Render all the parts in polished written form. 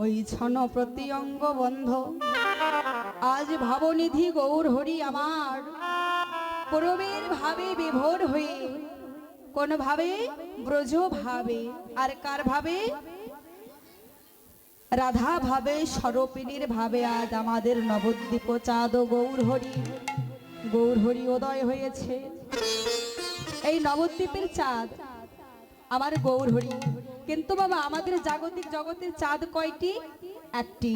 ওই ছন প্রতি অঙ্গ বন্ধ আজ ভাবনিধি গৌর হরি আমার পরমের ভাবে বিভোর হয়ে কোন ভাবে ব্রজ ভাবে আর কার ভাবে রাধা ভাবে স্বরূপিনীর ভাবে আজ আমাদের নবদ্বীপ চাঁদ গৌর হরি উদয় হয়েছে। এই নবদ্বীপের চাঁদ আমার গৌর হরি। কিন্তু বাবা আমাদের জাগতিক জগতের চাঁদ কয়টি? একটি।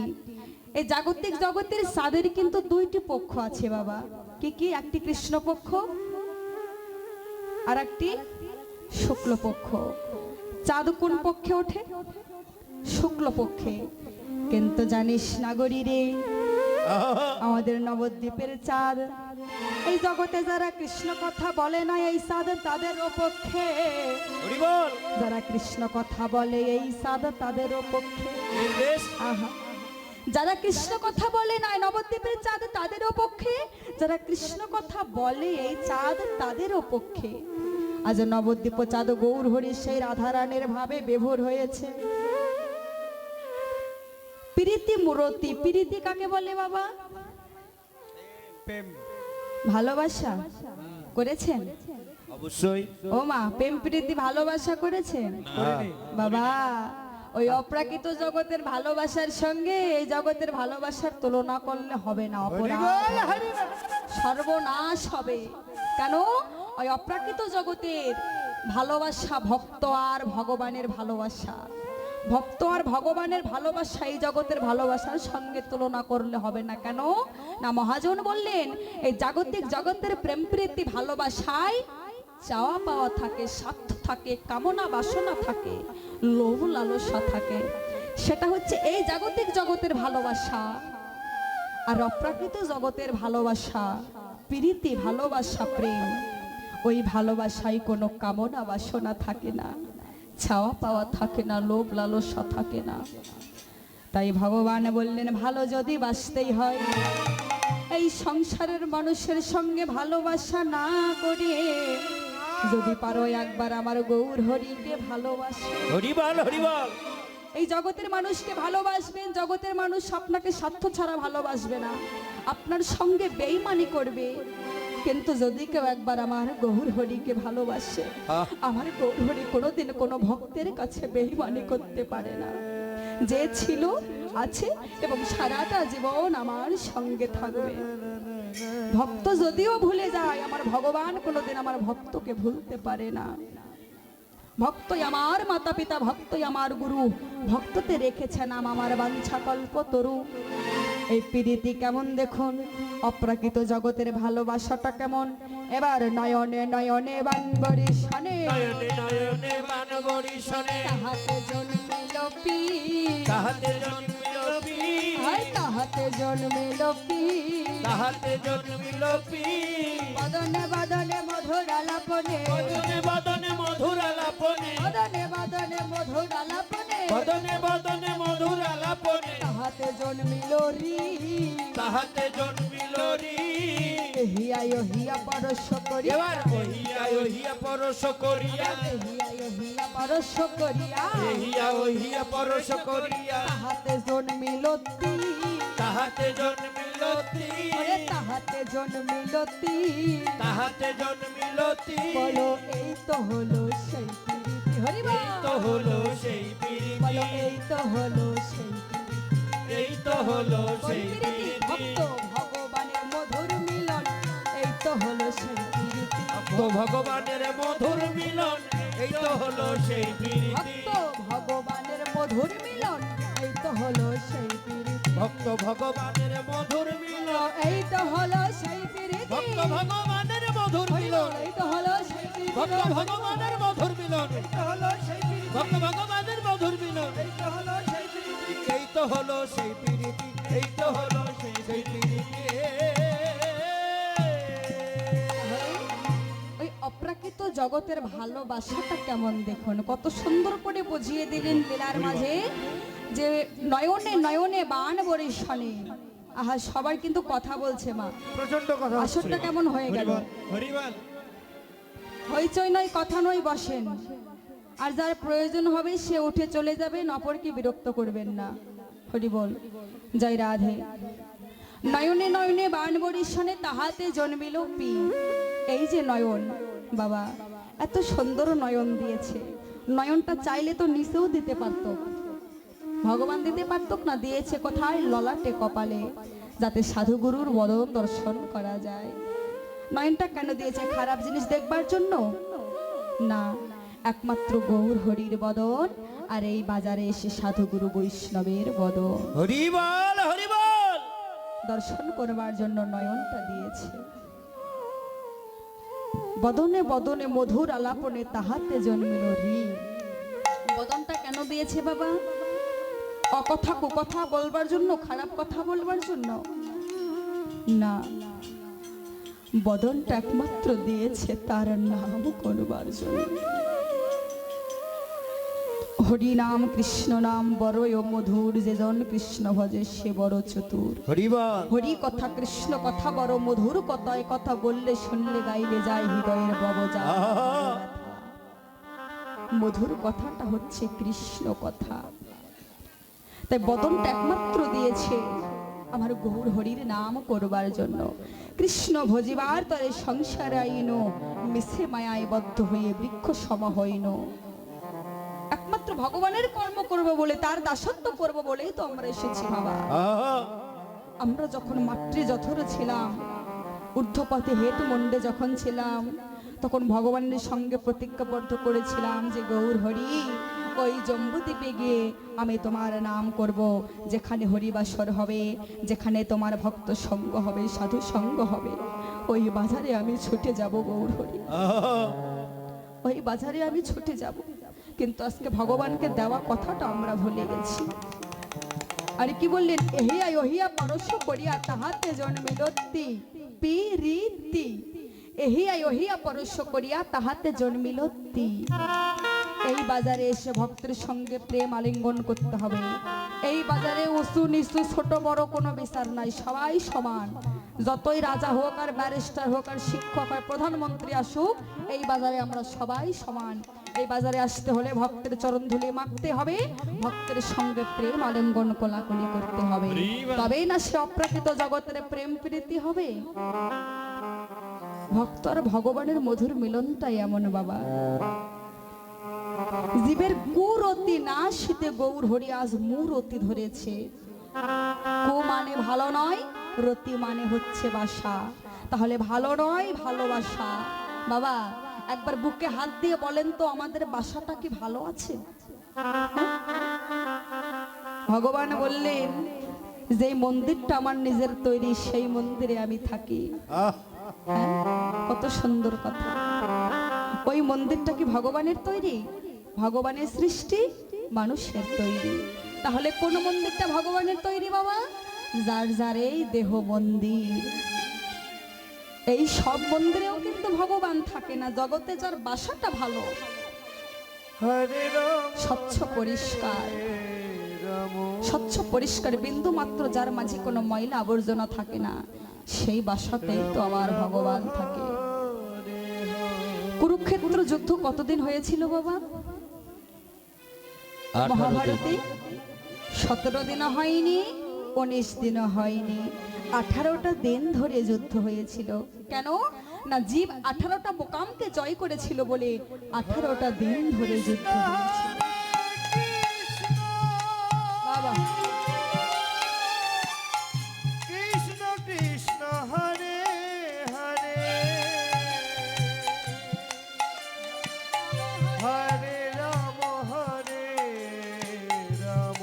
এই জাগতিক জগতের চাঁদের কিন্তু দুইটি পক্ষ আছে বাবা। কি কি? একটি কৃষ্ণ পক্ষ আর একটি শুক্ল পক্ষ। চাঁদ কোন পক্ষে ওঠে? শুক্ল পক্ষে। কিন্তু জানিস নাগরী রে, আমাদের নবদ্বীপের চাঁদ এই জগতে যারা কৃষ্ণ কথা বলে না এই চাঁদ তাদের পক্ষে, যারা কৃষ্ণ কথা বলে এই চাঁদ তাদের পক্ষে। আহা, যারা কৃষ্ণ কথা বলে না নবদ্বীপের চাঁদ তাদের পক্ষে, যারা কৃষ্ণ কথা বলে এই চাঁদ তাদের পক্ষে। আজ নবদ্বীপ চাঁদ গৌর হরি সেই রাধারানীর ভাবে বিভোর হয়েছে। প্রীতি মূরতি। প্রীতি কাকে বলে বাবা? প্রেম, ভালোবাসা করেছেন? অবশ্যই। ও মা, প্রেম প্রীতি ভালোবাসা করেছেন বাবা? ওই অপ্রাকৃত জগতের ভালোবাসার সঙ্গে এই জগতের ভালোবাসার তুলনা করলে হবে না, অপরাধ, সর্বনাশ হবে। কেন? ওই অপ্রাকৃত জগতের ভালোবাসা ভক্ত আর ভগবানের ভালোবাসা, ভক্ত আর ভগবানের ভালোবাসা এই জগতের ভালোবাসার সঙ্গে তুলনা করলে হবে না। কেন না? মহাজন বললেন এই জাগতিক জগতের প্রেম প্রীতি ভালোবাসায় চাওয়া পাওয়া থাকে, স্বার্থ থাকে, কামনা বাসনা থাকে, লোভ লালসা থাকে। সেটা হচ্ছে এই জাগতিক জগতের ভালোবাসা। আর অপ্রাকৃত জগতের ভালোবাসা প্রীতি, ভালোবাসা, প্রেম, ওই ভালোবাসায় কোনো কামনা বাসনা থাকে না, চাওয়া পাওয়া থাকে না, লোভ লালসা থাকে না। তাই ভগবান বললেন ভালো যদি বাসতেই হয় এই সংসারের মানুষের সঙ্গে ভালোবাসা না করে যদি পারো একবার আমার গৌর হরিকে ভালোবাসো। হরিবল হরিবল। এই জগতের মানুষকে ভালোবাসবেন, জগতের মানুষ আপনাকে স্বার্থ ছাড়া ভালোবাসবে না, আপনার সঙ্গে বেঈমানি করবে। কিন্তু যদি কেউ একবার আমার গৌর হরিকে ভালোবাসে, আমার গৌর হরি কোনোদিন কোনো ভক্তের কাছে বেঈমানি করতে পারে না। যে ছিল, আছে এবং সারাটা জীবন আমার সঙ্গে থাকবে। ভক্ত যদিও ভুলে যায়, আমার ভগবান কোনোদিন আমার ভক্তকে ভুলতে পারে না। ভক্তই আমার মাতা পিতা, ভক্তই আমার গুরু, ভক্ততে রেখেছে নাম আমার বাঞ্ছা কল্পতরু। এই প্রীতি কেমন দেখুন, অপ্রাকৃত জগতের ভালোবাসাটা কেমন। এবার নয়নে নয়নে বানবরিশনে, নয়নে নয়নে বানবরিশনে, তাহাতে জন্মিল পীর, তাহাতে জন্মিল পীর, তাহাতে জন্মিল পীর, তাহাতে জন্মিল পীর। বদনে বদনে মধুর আলাপনে, বদনে বদনে মধুর আলাপনে, বদনে বদনে মধুর আলাপনে, বদনে বদনে মধুর আলাপনে, তাহাতে জন্মিল রি, তাহাতে জন্মিল রি। হিয়া হিয়া পরশ করিয়া, এবার ওহিয়া ওহিয়া পরশ করিয়া, হিয়া পরশ করিয়া, হিয়া ওহিয়া পরশ করিয়া, তাহাতে জন্মিল তি, তাহাতে জন্মিল তি, তাহাতে জন্মিল তি, তাহাতে জন্মিল তি। বলো এই তো হলো সেই প্রীতি। হরিবল। এই তো হলো সেই প্রীতি, বলো এই তো হলো সেই প্রীতি। এই তো হলো কোন সেই প্রীতি? প্রীতি। ভক্ত ভগবানের মধুর মিলন, এই তো হলো সেই প্রীতি। ভক্ত ভগবানের মধুর মিলন, এই তো হলো সেই প্রীতি। ভক্ত ভগবানের মধুর মিলন, এই তো হলো সেই প্রীতি। ভক্ত ভগবানের মধুর মিলন, এই তো হলো সেই প্রীতি। ভক্ত ভগবানের মধুর মিলন, এই তো হলো সেই প্রীতি। ভক্ত ভগবানের মধুর মিলন, এই তো হলো সেই প্রীতি। ভক্ত ভগবানের মধুর মিলন, এই তো হলো সেই প্রীতি। এই তো হলো সেই প্রীতি, এই তো হলো সেই প্রীতি। ওই অপ্রাকৃত জগতের ভালোবাসাটা কেমন দেখুন, কত সুন্দর করে বুঝিয়ে দিলেন লীলার মাঝে যে নয়নে নয়নে বান বরিশনে। আহা, সবাই কিন্তু কথা বলছে মা, প্রচন্ড কথা। আসরটা কেমন হয়ে গেল। হরিবল। হইচই নয়, কথা নয়, বসেন। আর যার প্রয়োজন হবে সে উঠে চলে যাবেন, অপরকে বিরক্ত করবেন না। হরি বল, জয় রাধে। নয়নে নয়নে বাণ বরিশনে তাহাতে জন্মিল পি। এই যে নয়ন বাবা, এত সুন্দর নয়ন দিয়েছে। নয়নটা চাইলে তো নিচেও দিতে পারতো, ভগবান দিতে পারতো না, দিয়েছে কোথায়? ললাটে কপালে, যাতে সাধুগুরুর বদন দর্শন করা যায়। নয়নটা কেন দিয়েছে? খারাপ জিনিস দেখবার জন্য না, একমাত্র গৌর হরির বদন, আর এই বাজারে এসে সাধুগুরু বৈষ্ণবের বদন হরি বল, হরি বল। দর্শন করবার জন্য নয়নটা দিয়েছে। বদনে বদনে মধুর আলাপনে তাহাতে জন্মিল রি। বদনটা কেন দিয়েছে বাবা? অকথা কুকথা বলবার জন্য, খারাপ কথা বলবার জন্য না, বদনটা একমাত্র দিয়েছে তার নাম করবার জন্য। হরি নাম কৃষ্ণ নাম বড়ই ও মধুর, যেজন কৃষ্ণ ভজে সে বড় চতুর। হরি বল। হরি কথা কৃষ্ণ কথা বড় মধুর, কথায় কথা বললে শুনলে গাইলে যায় হৃদয়ের ববজা। মধুর কথাটা হচ্ছে কৃষ্ণ কথা। তাই বদনটা একমাত্র দিয়েছে আমার গৌর হরির নাম করবার জন্য। কৃষ্ণ ভজিবার তরে সংসার আইন, মিছে মায়ায় বদ্ধ হয়ে বৃক্ষ সম হইন। একমাত্র ভগবানের কর্ম করব বলে, তার দাসত্ব করব বলেই তো আমরা এসেছি বাবা। আমরা যখন মাতৃ যথর ছিলাম, ঊর্ধ্বপথে হেট মন্ডে যখন ছিলাম, তখন ভগবানের সঙ্গে প্রতিজ্ঞাবদ্ধ করেছিলাম যে গৌর হরি, ওই জম্বুদ্বীপে গিয়ে আমি তোমার নাম করব, যেখানে হরিবাসর হবে, যেখানে তোমার ভক্ত সঙ্গ হবে, সাধু সঙ্গ হবে, ওই বাজারে আমি ছুটে যাব গৌর হরি, ওই বাজারে আমি ছুটে যাব। কিন্তু আজকে ভগবানকে দেওয়া কথাটা আমরা ভুলে গেছি। আর কি বললেন? এহিয়া ওহিয়া পরশ করিয়া তাহাতে জন্মিল তি পিরিতি। এহিয়া ওহিয়া পরশ করিয়া তাহাতে জন্মিল তি। এই বাজারে এসে ভক্তের সঙ্গে প্রেম আলিঙ্গন করতে হবে। এই বাজারে উঁচু নিচু ছোট বড় কোনো বিচার নাই, সবাই সমান। যতই রাজা হোক আর ব্যারিস্টার হোক আর শিক্ষক হয় প্রধানমন্ত্রী আসুক, এই বাজারে আমরা সবাই সমান। এই বাজারে আসতে হলে ভক্তের চরণ ধুলি মাখতে হবে, ভক্তের সঙ্গে প্রেম আলিঙ্গন কোলাকুলি করতে হবে, তবেই না সে অপ্রাকৃত জগতের প্রেম প্রীতি হবে। ভক্ত আর ভগবানের মধুর মিলনটাই এমন বাবা। জীবের কুরতি না শীতে গৌর হরি আজ মূরতি ধরেছে। কু মানে ভালো নয়, রতি মানে হচ্ছে বাসা। তাহলে ভালো নয় ভালোবাসা। বাবা একবার বুকে হাত দিয়ে বলেন তো, আমাদের বাসাটা কি ভালো আছে? ভগবান বললেন, যে মন্দিরটা আমার নিজের তৈরি, সেই মন্দিরে আমি থাকি। কত সুন্দর কথা। ওই মন্দিরটা কি ভগবানের তৈরি? ভগবানের সৃষ্টি, মানুষের তৈরি। তাহলে কোন মন্দিরটা ভগবানের তৈরি বাবা? যার যার এই দেহ মন্দির। এই সব মন্দিরেও কিন্তু ভগবান থাকে না। জগতে যার বাসাটা ভালো, স্বচ্ছ পরিষ্কার, স্বচ্ছ পরিষ্কার, বিন্দু মাত্র যার মাঝে কোনো ময়লা আবর্জনা থাকে না, সেই বাসাতেই তো আমার ভগবান থাকে। কুরুক্ষেত্র যুদ্ধ কতদিন হয়েছিল বাবা? মহাভারতে 17 দিন হয়নি, 19 দিন হয়নি, 18টা দিন ধরে যুদ্ধ হয়েছিল। কেন না? জীব 18টা মোকামকে জয় করেছিল বলে 18টা দিন ধরে যুদ্ধ হয়েছিল বাবা। কৃষ্ণ কৃষ্ণ হরে হরে, হরে রাম হরে রাম,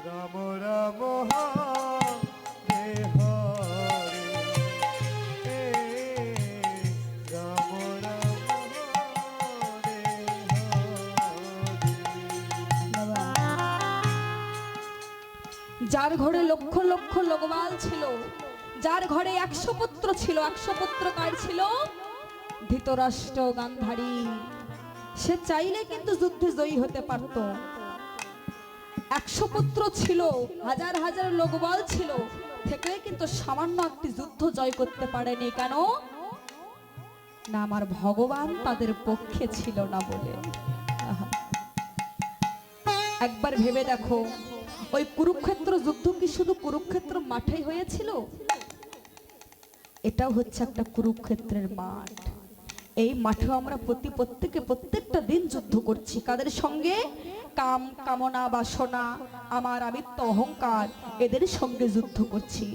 রাম রাম হরে হরে, রাম রাম হরে হরে। যার ঘরে লক্ষ লক্ষ লোকবাল ছিল, যার ঘরে 100 পুত্র ছিল, 100 পুত্র কার ছিল? ধৃতরাষ্ট্র গান্ধারী। সে চাইলে কিন্তু যুদ্ধে জয়ী হতে পারত। 100 পুত্র ছিল, হাজার হাজার লোকবল ছিল, থেকে কিন্তু সামান্য একটি যুদ্ধ জয় করতে পারেনি। কেন না? আমার ভগবান তাদের পক্ষে ছিল না বলে। একবার ভেবে দেখো, ওই কুরুক্ষেত্র যুদ্ধ কি শুধু কুরুক্ষেত্র মাঠেই হয়েছিল? এটাও হচ্ছে একটা কুরুক্ষেত্রের মাঠ। এই মাঠে আমরা প্রত্যেকটা দিন যুদ্ধ করছি। কাদের সঙ্গে? কাম, কামনা, বাসনা, আমার আমিত্ব, অহংকার, এদের সঙ্গে যুদ্ধ করছি।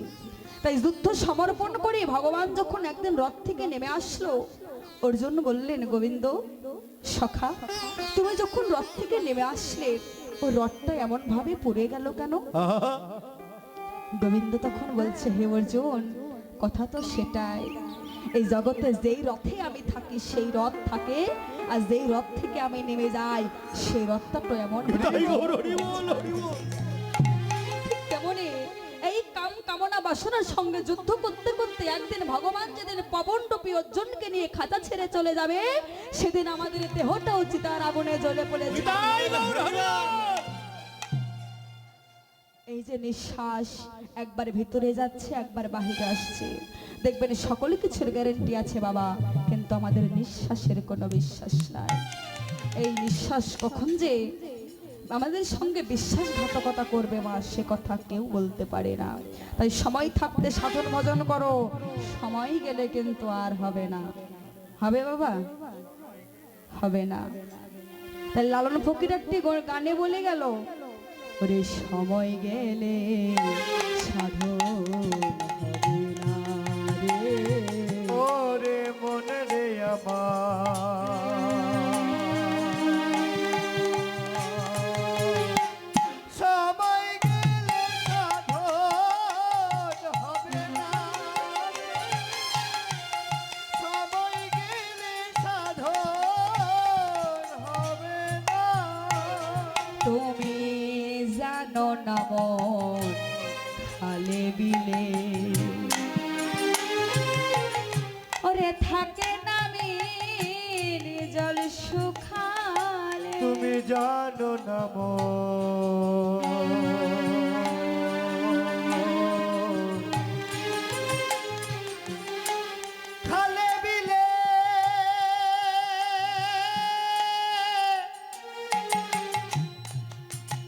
তাই যুদ্ধ সমর্পণ করে ভগবান যখন একদিন রথ থেকে নেমে আসলো, অর্জুন বললেন, গোবিন্দ সখা, তুমি যখন রথ থেকে নেমে আসলে ওই রথটা এমন ভাবে পড়ে গেল কেন? গোবিন্দ তখন বলছে, হে অর্জুন, কথা তো সেটাই। এই জগতে যেই রথে আমি থাকি সেই রথ থাকে, আর যেই রথ থেকে আমি নেমে যাই সেই রথটা তো এমন তেমনি এই কাম, কামনা, বাসনার সঙ্গে যুদ্ধ করতে করতে একদিন ভগবান যেদিন পবনরূপী অর্জুনকে নিয়ে খাঁচা ছেড়ে চলে যাবে, সেদিন আমাদের দেহটাও চিতার আগুনে জ্বলে পড়ে যাবে। এই যে নিঃশ্বাস একবার ভিতরে যাচ্ছে, একবার বাহিরে আসছে, দেখবেন সকল কিছুর গ্যারেন্টি আছে বাবা, কিন্তু আমাদের নিঃশ্বাসের কোনো বিশ্বাস নাই। এই নিঃশ্বাস কখন যে আমাদের সঙ্গে বিশ্বাসঘাতকতা করবে মা, সে কথা কেউ বলতে পারে না। তাই সময় থাকতে সাধন ভজন করো, সময় গেলে কিন্তু আর হবে না। হবে বাবা? হবে না। তাই লালন ফকির একটি গানে বলে গেল, ওরে সময় গেলে সাধন হবে না রে, ওরে মন রে আমার, সময় গেলে সাধন হবে না রে, সময় গেলে সাধন হবে না। তুমি জানো না মন খালে বিলে ওরে থাকে না মিল জল শুখালে, তুমি জানো না মন খালে বিলে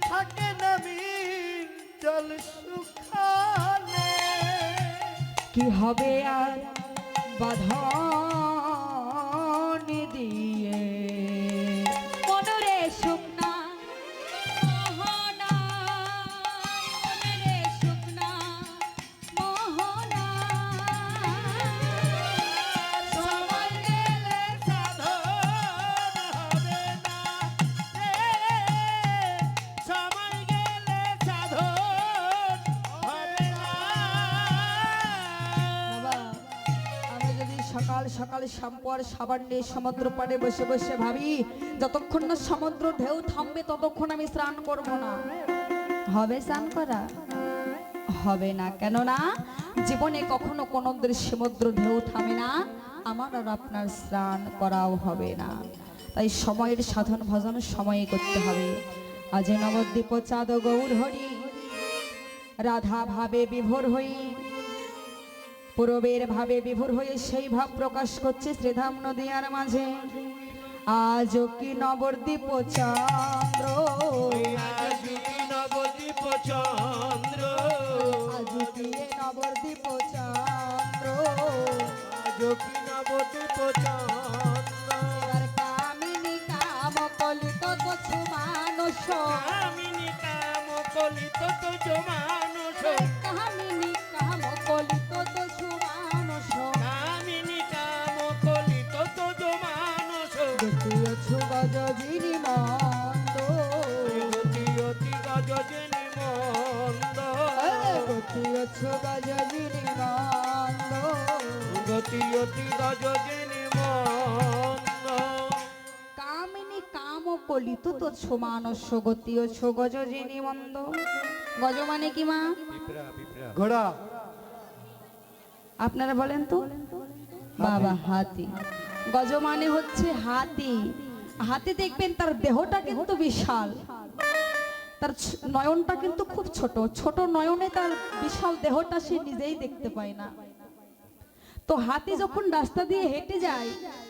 থাকে না মিল জল শুখালে। কি হবে আর বাঁধন দিয়ে মনরে শুকনা মোহনা, মনরে শুকনা মোহনা, সময় গেলে সাধন হবে না রে, সময় গেলে সাধন হবে না। বাবা, আমি যদি সকাল সকাল শ্যাম্পু আর সাবান নিয়ে সমুদ্র পাড়ে বসে বসে ভাবি যতক্ষণ না সমুদ্র ঢেউ থামবে ততক্ষণ আমি স্নান করব না, হবে স্নান করা? হবে না। কেননা জীবনে কখনো কোনো সমুদ্র ঢেউ থামে না, আমার আর আপনার স্নান করাও হবে না। তাই সময়ের সাধন ভজন সময়ে করতে হবে। আজ নবদ্বীপ চাঁদ গৌর হরি, রাধা ভাবে বিভোর হই, পূরবের ভাবে বিভোর হয়ে সেই ভাব প্রকাশ করছে শ্রীধাম নদিয়ার মাঝে। আজ কি নবদ্বীপ চন্দ্র, আজ কি নবদ্বীপ চন্দ্র, আজ কি নবদ্বীপ চন্দ্র, আজ কি নবদ্বীপ চন্দ্র। এবার কামিনী কাম কলিত কছু মানুষ, কামিনী কাম কলিত তুজ মানুষ, কামিনী কাম কলিত কছু মানুষ, কামিনী কাম কলিত তুজ মানুষ। দেখিয়েছু গজজিনি মন্দ, গতি অতি গজনি মন্দ, দেখিয়েছু গজজিনি মন্দ, গতি অতি গজনি মন্দ। কামিনী কাম কলিত তো ছো মানস গতি ও ছো গজজিনি মন্দ। গজ মানে কি মা? ঘোড়া। আপনারা বলেন তো বাবা? হাতি। গজ মানে হচ্ছে হাতি। হাতি দেখবেন তার দেহটা কিন্তু বিশাল, তার নয়নটা কিন্তু খুব ছোট, ছোট নয়নে তার বিশাল দেহটা সে নিজেই দেখতে পায় না। তো হাতি যখন রাস্তা দিয়ে হেঁটে যায়,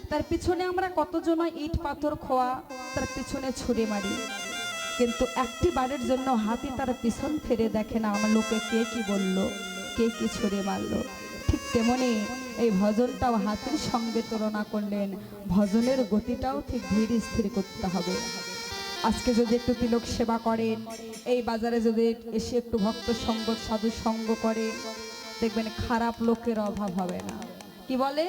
তার পিছনে আমরা কতজন ইট পাথর খোয়া তার পিছনে ছুঁড়ে মারি, কিন্তু একটি বারের জন্য হাতি তার পিছন ফিরে দেখে না আমার লোকে কে কি বলল, কে কি ছুড়ে মারলো। ঠিক তেমনি এই ভজনটাও হাতির সঙ্গে তুলনা করলেন। ভজনের গতিটাও ঠিক ধীর স্থির করতে হবে। আজকে যদি একটু তিলক সেবা করেন, এই বাজারে যদি এসে একটু ভক্ত সঙ্গ সাধু সঙ্গ করে, দেখবেন খারাপ লোকের অভাব হবে না। কি বলে,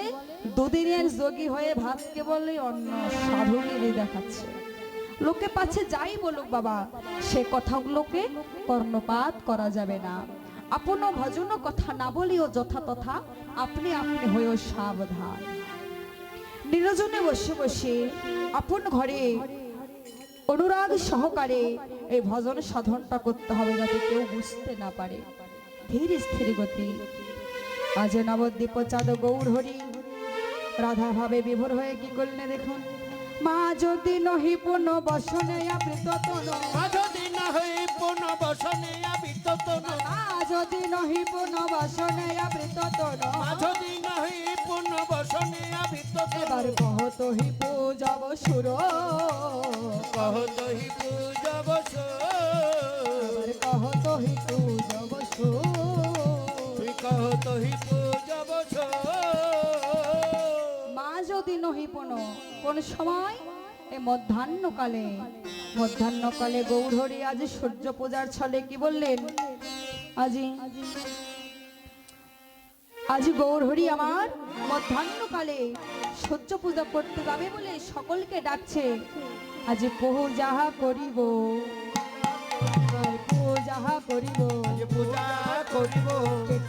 দুদিনের যোগী হয়ে ভাতকে বলে অন্য সাধুগিরি দেখাচ্ছে। লোকে পাচ্ছে যাই বলুক বাবা, সে কথাগুলোকে কর্ণপাত করা যাবে না। আপন ভজন কথা না বলিও যথা তথা, আপনি আপনি হয়েও সাবধান। নিরজনে বসে বসে আপন ঘরে অনুরাগ সহকারে এই ভজন সাধনটা করতে হবে, যাতে কেউ বুঝতে না পারে। ধীর স্থির গতি। আজ নবদ্বীপ চাঁদ গৌর হরি রাধা ভাবে বিভোর হয়ে কি করলে দেখুন। মা যদি নহি পুন বসনে আবৃত তন, মা যদি না হই পুন বসনে আবৃত তন, মা যদি নহি পুন বসনে আবৃত তন, মা যদি না হই পুন বসনে আবৃত তন, এবার কহত হি পূজব সুর, কহত হি পূজব সুর, এবার কহত হি পূজব সুর, কহত হি পূজব সুর। মা যদি নহি পুন, কোন সময় এই মধ্যাহ্নকালে, মধ্যাহ্নকালে গৌরহরি আজ সূর্য পূজার ছলে কি বললেন, আজি গৌরহরি আমার মধ্যাহ্নকালে সূর্য পূজা করতে যাবে বলে সকলকে ডাকছে। আজি পূজা করিব, পূজা করিব, পূজা করিব,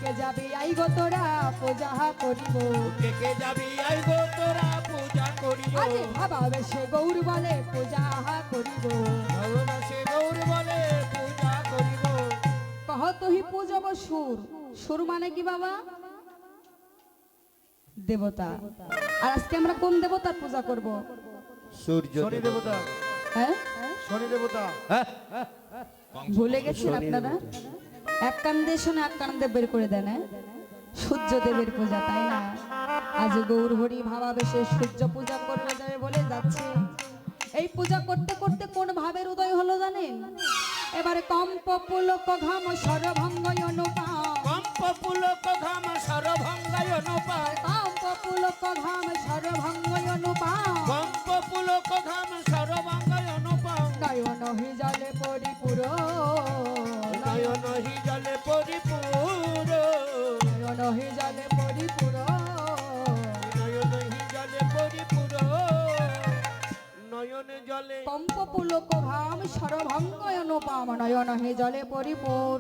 কে যাবে আইব তোরা পূজা করিব, কে যাবি আইব তোরা পূজা করিব। আজি ভাবাবে সে গৌর বলে পূজা করিব, সে গৌর বলে পূজা করিব। কহতহি পূজব সুর। সুর মানে কি বাবা? দেবতা। আর আজকে আমরা কোন দেবতার পূজা করব? সূর্য শনি দেবতা। হ্যাঁ, শনি দেবতা। ভুলে গেছেন আপনারা? এক কান দিয়ে শোনে, এক কান দিয়ে বের করে দেন। সূর্য দেবের পূজা, তাই না? আজ গৌর হরি ভাবাবেশে সূর্য পূজা করবে যাবে বলে যাচ্ছে। এই পূজা করতে করতে কোন ভাবের উদয় হলো জানেন? এবারে কম্প পুলক ঘাম সরভঙ্গয় অনুপাম, কম্প পুলক ঘাম সরভঙ্গায় অনুপাম, কম্প পুলক ঘাম সরভঙ্গয় অনুপাম, কম্প পুলক ঘাম সরভঙ্গায় অনুপাম, নয়ন হি জলে পরিপুর, নয়ন হি জলে পরিপূর, নয়ন হি জলে পরিপুর, নয়ন হি জলে পরিপূর, নয়ন জলে কম্প পুলক ঘাম সরভঙ্গয় অনুপাম, নয়ন হি জলে পরিপুর।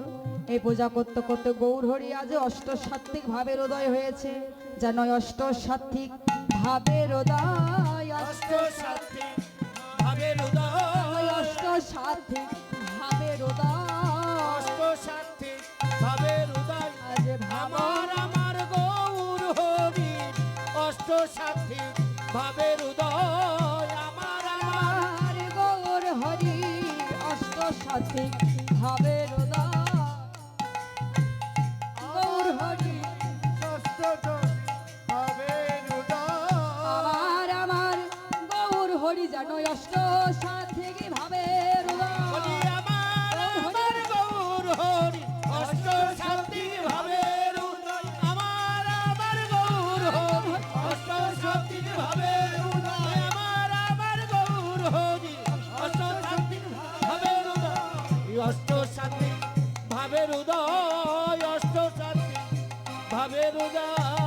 এই পূজা করতে করতে গৌরহরি আজ অষ্টসাত্ত্বিক ভাবের উদয় হয়েছে। যেন অষ্টসাত্ত্বিক ভাবের উদয়, অষ্টসাত্ত্বিক ভাবের উদয়, অষ্টসাত্ত্বিক ভাবের উদয়, অষ্টসাত্ত্বিক ভাবের উদয়। আজ আমার আমার গৌর হরি অষ্টসাত্ত্বিক ভাবের উদয়, আমার আমার আমার গৌর হরি অষ্টসাত্ত্বিক ভাবের উদয়, গৌর হরি ভাবের উদয়। আমার আমার গৌর হরি যেন অষ্টসাত্ত্বিক ভাবের বলি উদয়। আমার আমার গৌর হরি অষ্টসাত্ত্বিক ভাবের উদয়, আমার আমার গৌর হরি অষ্টসাত্ত্বিক ভাবের উদয়, আমার আমার গৌর হরি অষ্টসাত্ত্বিক ভাবের উদয়, অষ্টসাত্ত্বিক ভাবের উদয়, অষ্টসাত্ত্বিক ভাবের উদয়।